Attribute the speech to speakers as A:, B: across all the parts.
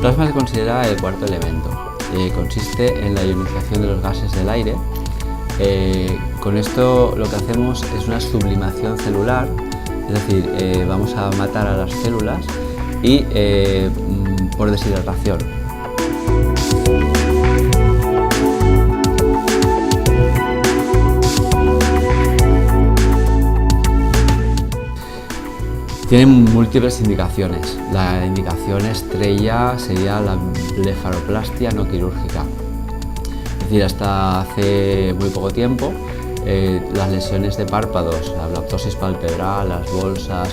A: plasma se considera el cuarto elemento. Consiste en la ionización de los gases del aire. Con esto lo que hacemos es una sublimación celular, es decir, vamos a matar a las células y por deshidratación. Tienen múltiples indicaciones. La indicación estrella sería la blefaroplastia no quirúrgica. Es decir, hasta hace muy poco tiempo las lesiones de párpados, la blaptosis palpebral, las bolsas,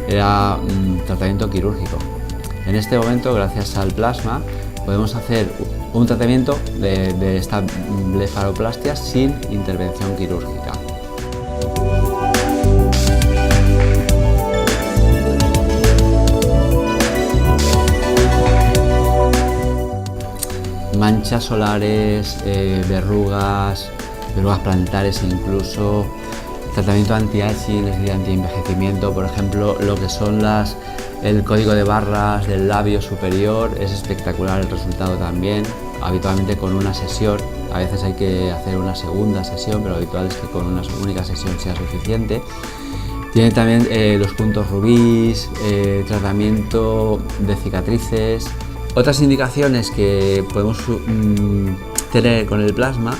A: era un tratamiento quirúrgico. En este momento, gracias al plasma, podemos hacer un tratamiento de esta blefaroplastia sin intervención quirúrgica. Manchas solares, verrugas plantares incluso, tratamiento anti-aging, es decir, anti-envejecimiento, por ejemplo, lo que son el código de barras del labio superior, es espectacular el resultado también, habitualmente con una sesión, a veces hay que hacer una segunda sesión, pero lo habitual es que con una única sesión sea suficiente. Tiene también los puntos rubíes, tratamiento de cicatrices. Otras indicaciones que podemos tener con el plasma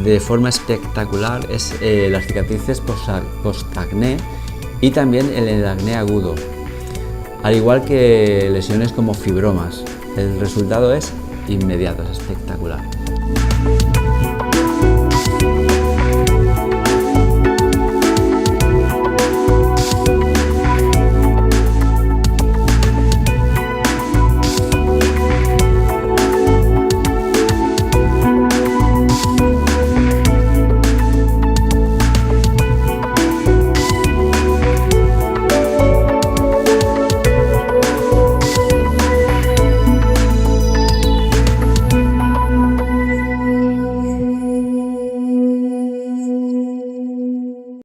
A: de forma espectacular es las cicatrices post-acné y también el acné agudo, al igual que lesiones como fibromas. El resultado es inmediato, es espectacular.